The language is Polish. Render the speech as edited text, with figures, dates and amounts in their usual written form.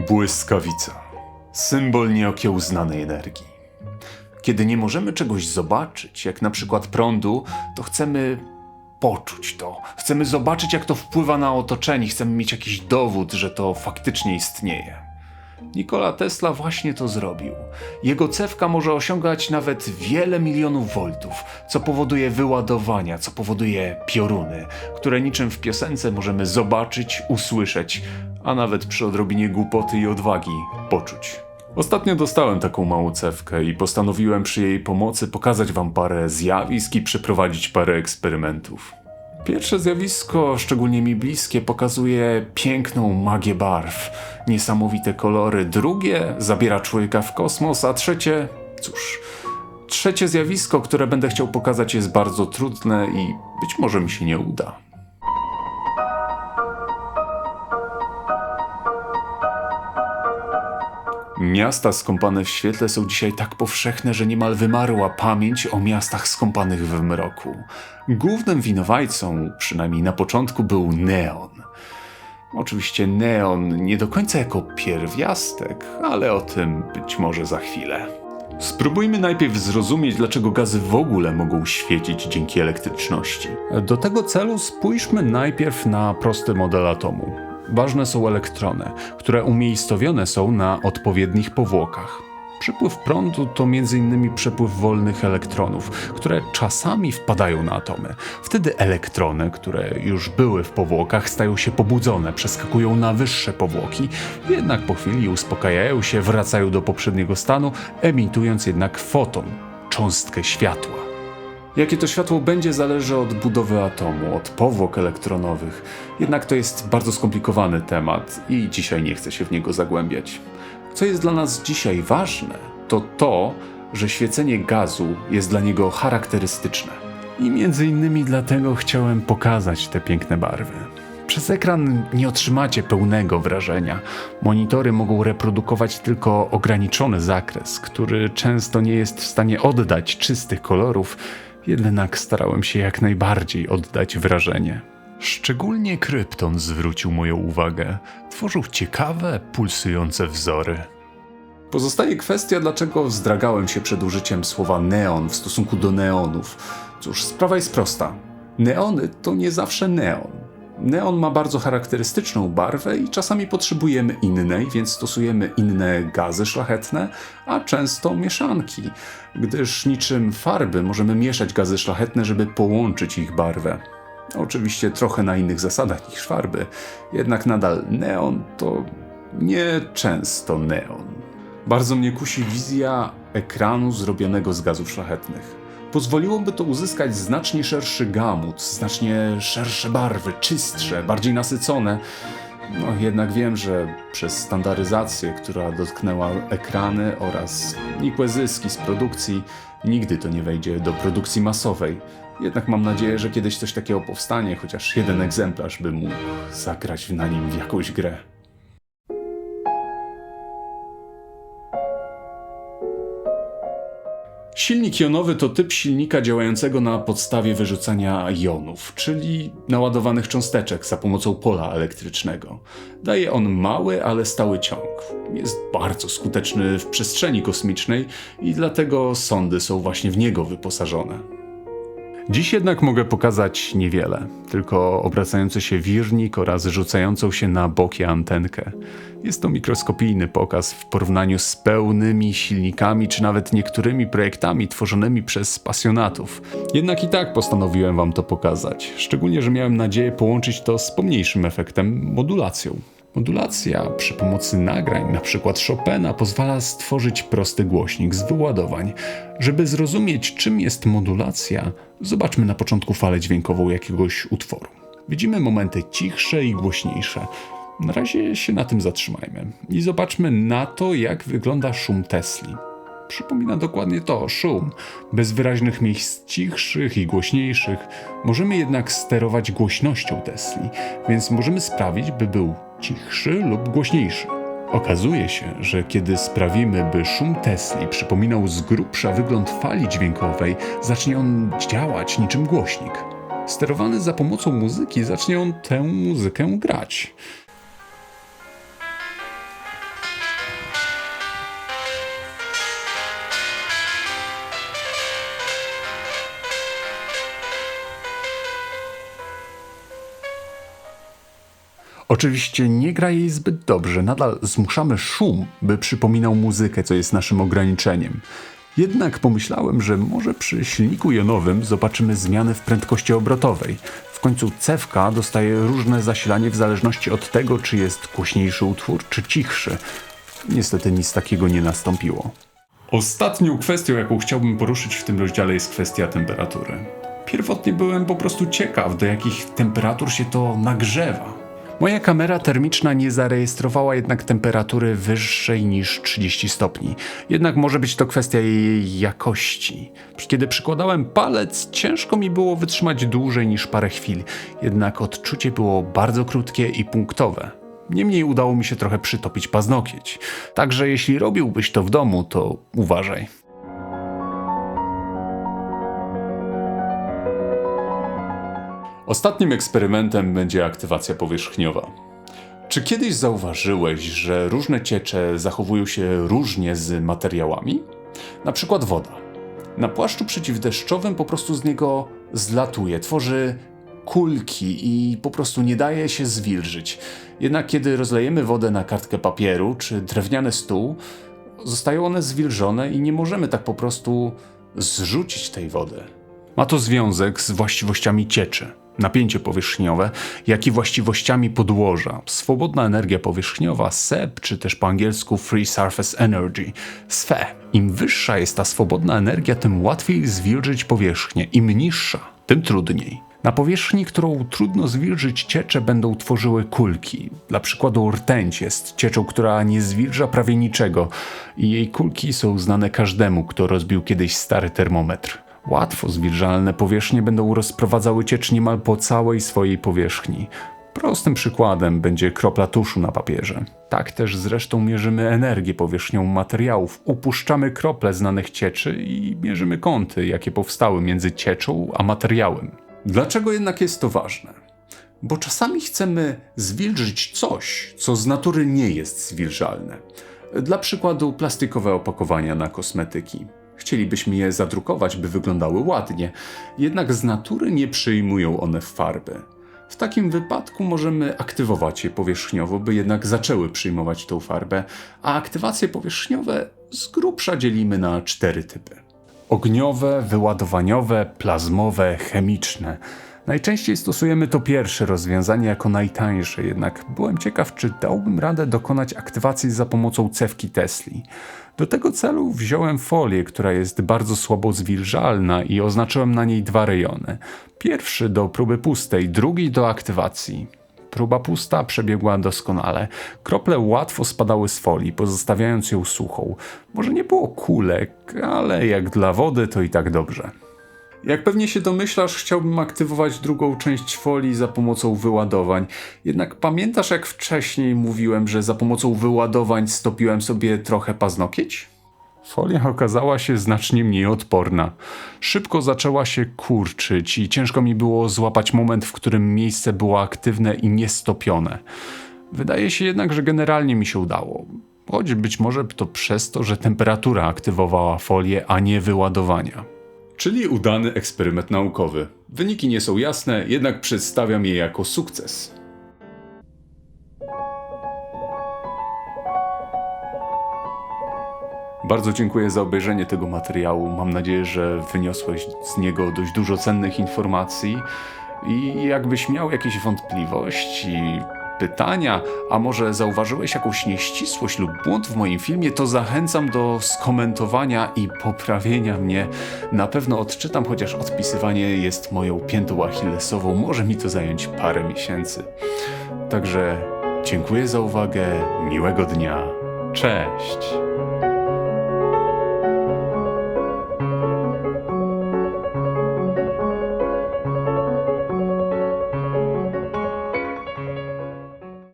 Błyskawica. Symbol nieokiełznanej energii. Kiedy nie możemy czegoś zobaczyć, jak na przykład prądu, to chcemy poczuć to. Chcemy zobaczyć, jak to wpływa na otoczenie. Chcemy mieć jakiś dowód, że to faktycznie istnieje. Nikola Tesla właśnie to zrobił. Jego cewka może osiągać nawet wiele milionów voltów, co powoduje wyładowania, co powoduje pioruny, które niczym w piosence możemy zobaczyć, usłyszeć, a nawet przy odrobinie głupoty i odwagi poczuć. Ostatnio dostałem taką małą cewkę i postanowiłem przy jej pomocy pokazać wam parę zjawisk i przeprowadzić parę eksperymentów. Pierwsze zjawisko, szczególnie mi bliskie, pokazuje piękną magię barw, niesamowite kolory. Drugie zabiera człowieka w kosmos, a trzecie, trzecie zjawisko, które będę chciał pokazać, jest bardzo trudne i być może mi się nie uda. Miasta skąpane w świetle są dzisiaj tak powszechne, że niemal wymarła pamięć o miastach skąpanych w mroku. Głównym winowajcą, przynajmniej na początku, był neon. Oczywiście neon nie do końca jako pierwiastek, ale o tym być może za chwilę. Spróbujmy najpierw zrozumieć, dlaczego gazy w ogóle mogą świecić dzięki elektryczności. Do tego celu spójrzmy najpierw na prosty model atomu. Ważne są elektrony, które umiejscowione są na odpowiednich powłokach. Przypływ prądu to m.in. przepływ wolnych elektronów, które czasami wpadają na atomy. Wtedy elektrony, które już były w powłokach, stają się pobudzone, przeskakują na wyższe powłoki, jednak po chwili uspokajają się, wracają do poprzedniego stanu, emitując jednak foton, cząstkę światła. Jakie to światło będzie, zależy od budowy atomu, od powłok elektronowych. Jednak to jest bardzo skomplikowany temat i dzisiaj nie chcę się w niego zagłębiać. Co jest dla nas dzisiaj ważne, to to, że świecenie gazu jest dla niego charakterystyczne. I między innymi dlatego chciałem pokazać te piękne barwy. Przez ekran nie otrzymacie pełnego wrażenia. Monitory mogą reprodukować tylko ograniczony zakres, który często nie jest w stanie oddać czystych kolorów, jednak starałem się jak najbardziej oddać wrażenie. Szczególnie krypton zwrócił moją uwagę. Tworzył ciekawe, pulsujące wzory. Pozostaje kwestia, dlaczego wzdragałem się przed użyciem słowa neon w stosunku do neonów. Cóż, sprawa jest prosta. Neony to nie zawsze neon. Neon ma bardzo charakterystyczną barwę i czasami potrzebujemy innej, więc stosujemy inne gazy szlachetne, a często mieszanki, gdyż niczym farby możemy mieszać gazy szlachetne, żeby połączyć ich barwę. Oczywiście trochę na innych zasadach niż farby, jednak nadal neon to nie często neon. Bardzo mnie kusi wizja ekranu zrobionego z gazów szlachetnych. Pozwoliłoby to uzyskać znacznie szerszy gamut, znacznie szersze barwy, czystsze, bardziej nasycone. No jednak wiem, że przez standaryzację, która dotknęła ekrany oraz nikłe zyski z produkcji, nigdy to nie wejdzie do produkcji masowej. Jednak mam nadzieję, że kiedyś coś takiego powstanie, chociaż jeden egzemplarz by mógł zagrać na nim w jakąś grę. Silnik jonowy to typ silnika działającego na podstawie wyrzucania jonów, czyli naładowanych cząsteczek za pomocą pola elektrycznego. Daje on mały, ale stały ciąg. Jest bardzo skuteczny w przestrzeni kosmicznej i dlatego sondy są właśnie w niego wyposażone. Dziś jednak mogę pokazać niewiele, tylko obracający się wirnik oraz rzucającą się na boki antenkę. Jest to mikroskopijny pokaz w porównaniu z pełnymi silnikami, czy nawet niektórymi projektami tworzonymi przez pasjonatów. Jednak i tak postanowiłem wam to pokazać, szczególnie, że miałem nadzieję połączyć to z pomniejszym efektem, modulacją. Modulacja przy pomocy nagrań, np. Chopina, pozwala stworzyć prosty głośnik z wyładowań. Żeby zrozumieć, czym jest modulacja, zobaczmy na początku falę dźwiękową jakiegoś utworu. Widzimy momenty cichsze i głośniejsze. Na razie się na tym zatrzymajmy i zobaczmy na to, jak wygląda szum Tesli. Przypomina dokładnie to, szum. Bez wyraźnych miejsc cichszych i głośniejszych. Możemy jednak sterować głośnością Tesli, więc możemy sprawić, by był cichszy lub głośniejszy. Okazuje się, że kiedy sprawimy, by szum Tesli przypominał z grubsza wygląd fali dźwiękowej, zacznie on działać niczym głośnik. Sterowany za pomocą muzyki, zacznie on tę muzykę grać. Oczywiście nie gra jej zbyt dobrze, nadal zmuszamy szum, by przypominał muzykę, co jest naszym ograniczeniem. Jednak pomyślałem, że może przy silniku jonowym zobaczymy zmiany w prędkości obrotowej. W końcu cewka dostaje różne zasilanie w zależności od tego, czy jest głośniejszy utwór, czy cichszy. Niestety nic takiego nie nastąpiło. Ostatnią kwestią, jaką chciałbym poruszyć w tym rozdziale, jest kwestia temperatury. Pierwotnie byłem po prostu ciekaw, do jakich temperatur się to nagrzewa. Moja kamera termiczna nie zarejestrowała jednak temperatury wyższej niż 30 stopni. Jednak może być to kwestia jej jakości. Kiedy przykładałem palec, ciężko mi było wytrzymać dłużej niż parę chwil. Jednak odczucie było bardzo krótkie i punktowe. Niemniej udało mi się trochę przytopić paznokieć. Także jeśli robiłbyś to w domu, to uważaj. Ostatnim eksperymentem będzie aktywacja powierzchniowa. Czy kiedyś zauważyłeś, że różne ciecze zachowują się różnie z materiałami? Na przykład woda. Na płaszczu przeciwdeszczowym po prostu z niego zlatuje, tworzy kulki i po prostu nie daje się zwilżyć. Jednak kiedy rozlejemy wodę na kartkę papieru czy drewniany stół, zostają one zwilżone i nie możemy tak po prostu zrzucić tej wody. Ma to związek z właściwościami cieczy. Napięcie powierzchniowe, jak i właściwościami podłoża. Swobodna energia powierzchniowa, SEP, czy też po angielsku Free Surface Energy, SFE. Im wyższa jest ta swobodna energia, tym łatwiej zwilżyć powierzchnię. Im niższa, tym trudniej. Na powierzchni, którą trudno zwilżyć, ciecze będą tworzyły kulki. Dla przykładu rtęć jest cieczą, która nie zwilża prawie niczego i jej kulki są znane każdemu, kto rozbił kiedyś stary termometr. Łatwo zwilżalne powierzchnie będą rozprowadzały ciecz niemal po całej swojej powierzchni. Prostym przykładem będzie kropla tuszu na papierze. Tak też zresztą mierzymy energię powierzchnią materiałów. Upuszczamy krople znanych cieczy i mierzymy kąty, jakie powstały między cieczą a materiałem. Dlaczego jednak jest to ważne? Bo czasami chcemy zwilżyć coś, co z natury nie jest zwilżalne. Dla przykładu plastikowe opakowania na kosmetyki. Chcielibyśmy je zadrukować, by wyglądały ładnie, jednak z natury nie przyjmują one farby. W takim wypadku możemy aktywować je powierzchniowo, by jednak zaczęły przyjmować tą farbę, a aktywacje powierzchniowe z grubsza dzielimy na 4 typy. Ogniowe, wyładowaniowe, plazmowe, chemiczne. Najczęściej stosujemy to pierwsze rozwiązanie jako najtańsze, jednak byłem ciekaw, czy dałbym radę dokonać aktywacji za pomocą cewki Tesli. Do tego celu wziąłem folię, która jest bardzo słabo zwilżalna i oznaczyłem na niej 2 rejony. Pierwszy do próby pustej, drugi do aktywacji. Próba pusta przebiegła doskonale. Krople łatwo spadały z folii, pozostawiając ją suchą. Może nie było kulek, ale jak dla wody to i tak dobrze. Jak pewnie się domyślasz, chciałbym aktywować drugą część folii za pomocą wyładowań. Jednak pamiętasz, jak wcześniej mówiłem, że za pomocą wyładowań stopiłem sobie trochę paznokieć? Folia okazała się znacznie mniej odporna. Szybko zaczęła się kurczyć i ciężko mi było złapać moment, w którym miejsce było aktywne i niestopione. Wydaje się jednak, że generalnie mi się udało. Choć być może to przez to, że temperatura aktywowała folię, a nie wyładowania. Czyli udany eksperyment naukowy. Wyniki nie są jasne, jednak przedstawiam je jako sukces. Bardzo dziękuję za obejrzenie tego materiału. Mam nadzieję, że wyniosłeś z niego dość dużo cennych informacji i jakbyś miał jakieś wątpliwości, pytania, a może zauważyłeś jakąś nieścisłość lub błąd w moim filmie, to zachęcam do skomentowania i poprawienia mnie. Na pewno odczytam, chociaż odpisywanie jest moją piętą achillesową. Może mi to zająć parę miesięcy. Także dziękuję za uwagę, miłego dnia. Cześć!